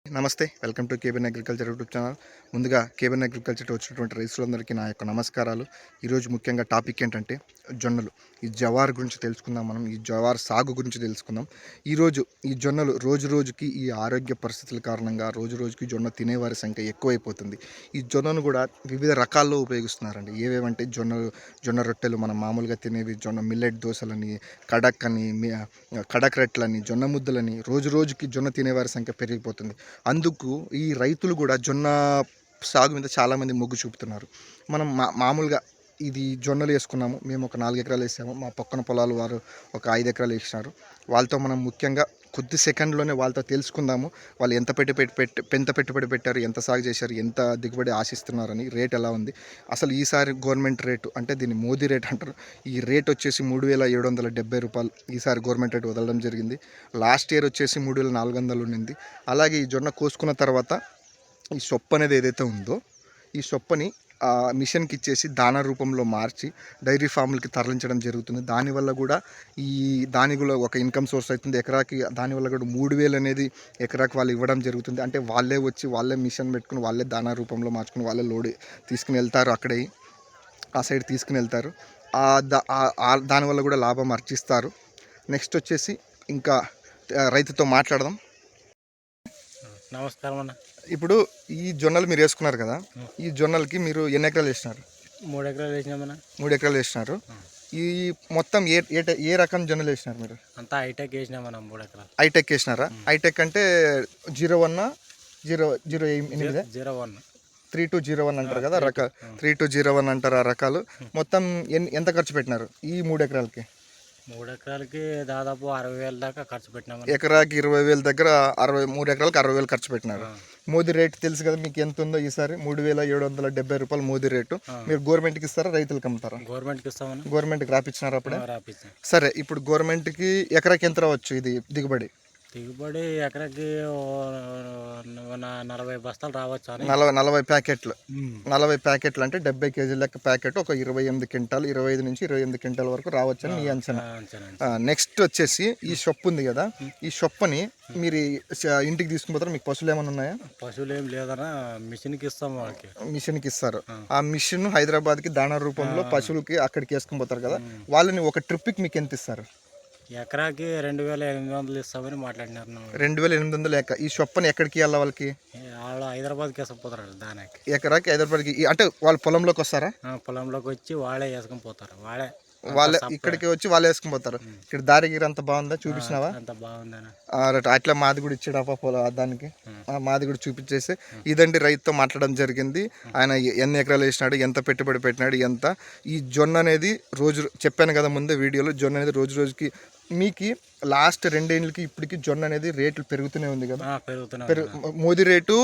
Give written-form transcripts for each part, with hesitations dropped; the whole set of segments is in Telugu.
నమస్తే, welcome to cabin agriculture YouTube channel. ముందుగా కేబిన్ అగ్రికల్చర్ వచ్చినటువంటి రైతులందరికీ నా యొక్క నమస్కారాలు. ఈరోజు ముఖ్యంగా టాపిక్ ఏంటంటే జొన్నలు. ఈ జవార్ గురించి తెలుసుకుందాం. మనం ఈ జవార్ సాగు గురించి తెలుసుకుందాం. ఈరోజు ఈ జొన్నలు రోజు రోజుకి ఈ ఆరోగ్య పరిస్థితుల కారణంగా రోజు రోజుకి జొన్న తినేవారి సంఖ్య ఎక్కువైపోతుంది. ఈ జొన్నను కూడా వివిధ రకాల్లో ఉపయోగిస్తున్నారండి. ఏవేవంటే జొన్న రొట్టెలు, మనం మామూలుగా తినేవి, జొన్న మిల్లెట్ దోశలని, కడక్ అని, కడక్ రొట్టెలని, జొన్న ముద్దలని, రోజు రోజుకి జొన్న తినేవారి సంఖ్య పెరిగిపోతుంది. అందుకు ఈ రైతులు కూడా జొన్న సాగు మీద చాలామంది మొగ్గు చూపుతున్నారు. మనం మామూలుగా ఇది జొన్నలు వేసుకున్నాము. మేము ఒక 4 ఎకరాలు వేసాము. మా పక్కన పొలాలు వారు ఒక 5 ఎకరాలు వేసినారు. వాళ్ళతో మనం ముఖ్యంగా కొద్ది సెకండ్లోనే వాళ్ళతో తెలుసుకుందాము. వాళ్ళు ఎంత పెట్టుబడి పెట్టారు, ఎంత సాగు చేశారు, ఎంత దిగుబడి ఆశిస్తున్నారని, రేట్ ఎలా ఉంది, అసలు ఈసారి గవర్నమెంట్ రేటు అంటే దీన్ని మోదీ రేట్ అంటారు. ఈ రేట్ వచ్చేసి 3,770 రూపాయలు ఈసారి గవర్నమెంట్ రేట్ వదలడం జరిగింది. లాస్ట్ ఇయర్ వచ్చేసి 3,400 ఉండింది. అలాగే ఈ జొన్న కోసుకున్న తర్వాత ఈ సొప్పు అనేది ఏదైతే ఉందో ఈ సొప్పని మిషన్కి ఇచ్చేసి దానా రూపంలో మార్చి డైరీ ఫామ్లకి తరలించడం జరుగుతుంది. దానివల్ల కూడా దాని కూడా ఒక ఇన్కమ్ సోర్స్ అవుతుంది. ఎకరాకి దానివల్ల కూడా 3,000 అనేది ఎకరాకి వాళ్ళు ఇవ్వడం జరుగుతుంది. అంటే వాళ్ళే వచ్చి వాళ్ళే మిషన్ పెట్టుకుని వాళ్ళే దానా రూపంలో మార్చుకుని వాళ్ళే లోడ్ తీసుకుని వెళ్తారు. అక్కడే ఆ సైడ్ తీసుకుని వెళ్తారు. దానివల్ల కూడా లాభం ఆర్జిస్తారు. నెక్స్ట్ వచ్చేసి ఇంకా రైతుతో మాట్లాడదాం. నమస్కారం అన్న. ఇప్పుడు ఈ జొన్నలు మీరు వేసుకున్నారు కదా, ఈ జొన్నలకి మీరు ఎన్ని ఎకరాలు వేసినారు? 3 ఎకరాలు వేసినామన్నా. 3 ఎకరాలు వేసినారు. ఈ మొత్తం ఏ రకం జొన్నలు వేసినారు మీరు? అంతా హైటెక్ వేసినామన్నా. 3 ఎకరాలు హైటెక్ వేసినారా? హైటెక్ అంటే 01 008 01 3201 అంటారు కదా రకాలు. 3201 అంటారు ఆ రకాలు. మొత్తం ఎంత ఖర్చు పెట్టినారు ఈ 3 ఎకరాలకి? 3 ఎకరాలకి దాదాపు 60,000 దాకా ఖర్చు పెట్టినాము. ఎకరాకి 20,000 దగ్గర 3 ఎకరాలకి 60,000 ఖర్చు పెట్టినారు. మోదీ రేటు తెలుసు కదా మీకు ఎంత ఉందో. ఈసారి 3,770 రూపాయలు మోదీ రేటు. మీరు గవర్నమెంట్కి ఇస్తారా, రైతులకు అమ్ముతారా? గవర్నమెంట్కి ఇస్తామన్నా. గవర్నమెంట్కి రాపించినారు అప్పుడే? రాపించాం. సరే, ఇప్పుడు గవర్నమెంట్కి ఎకరాకి ఎంత రావచ్చు ఇది దిగుబడి? ఎకరాకి 40 బస్తాలు రావచ్చు అని. 40 ప్యాకెట్లు. 40 ప్యాకెట్లు అంటే 70 కేజీల లెక్క ప్యాకెట్ ఒక 28 క్వింటాలు, 25 నుంచి 28 క్వింటాల వరకు రావచ్చు అని మీ అంచనా. నెక్స్ట్ వచ్చేసి ఈ షొప్పు ఉంది కదా, ఈ షొప్పని మీరు ఇంటికి తీసుకుని పోతారు. మీకు పశువులు ఏమైనా ఉన్నాయా? పశువులు ఏం లేదన్నా. మిషన్కి ఇస్తాం. వాళ్ళకి మిషన్కి ఇస్తారు. ఆ మిషన్ హైదరాబాద్కి దాణా రూపంలో పశువులకి అక్కడికి వేసుకుని పోతారు కదా, వాళ్ళని ఒక ట్రిప్కి మీకు ఎంత ఇస్తారు? ఎకరాకి 2,800 ఇస్తామని మాట్లాడినారు. 2,800 ఈ షొప్పని ఎక్కడికి వెళ్ళాలి వాళ్ళకి? వాళ్ళు హైదరాబాద్కి వేసుకుపోతారు. దానికి ఎకరాకి హైదరాబాద్కి అంటే వాళ్ళ పొలంలోకి వస్తారా? పొలంలోకి వచ్చి వాళ్ళే వేసుకుని పోతారు. వాళ్ళే ఇక్కడికి వచ్చి వాళ్ళే వేసుకుని పోతారు. ఇక్కడ దారిగిరి అంత బాగుందా? చూపించినావా? అంత బాగుందని అట్లా మాది కూడా ఇచ్చాడు దానికి. మాది కూడా చూపించేసి ఇదండి రైతుతో మాట్లాడడం జరిగింది. ఆయన ఎన్ని ఎకరాలు వేసినాడు, ఎంత పెట్టుబడి పెట్టినాడు, ఎంత ఈ జొన్న అనేది రోజు చెప్పాను కదా ముందే వీడియోలో. జొన్న అనేది రోజు రోజుకి మీకు లాస్ట్ 2 ఏళ్ళకి ఇప్పటికి జొన్న అనేది రేట్లు పెరుగుతూనే ఉంది కదా. మోదీ రేటు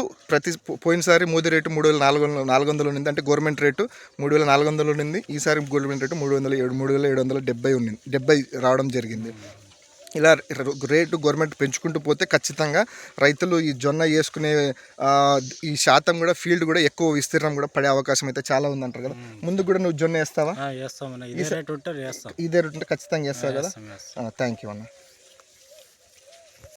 పోయినసారి మోదీ రేటు 3,400 ఉన్నింది. అంటే గవర్నమెంట్ రేటు 3,400 ఉన్నింది. ఈసారి గవర్నమెంట్ రేటు 3,770 ఉన్నింది. 70 రావడం జరిగింది. ఇలా రేటు గవర్నమెంట్ పెంచుకుంటూ పోతే ఖచ్చితంగా రైతులు ఈ జొన్న వేసుకునే ఈ శాతం కూడా, ఫీల్డ్ కూడా ఎక్కువ విస్తీర్ణం కూడా పడే అవకాశం అయితే చాలా ఉందంటారు కదా. ముందు కూడా నువ్వు జొన్న వేస్తావా? ఇదే రేటు ఉంటే ఖచ్చితంగా వేస్తావు కదా. థ్యాంక్ యూ అన్న.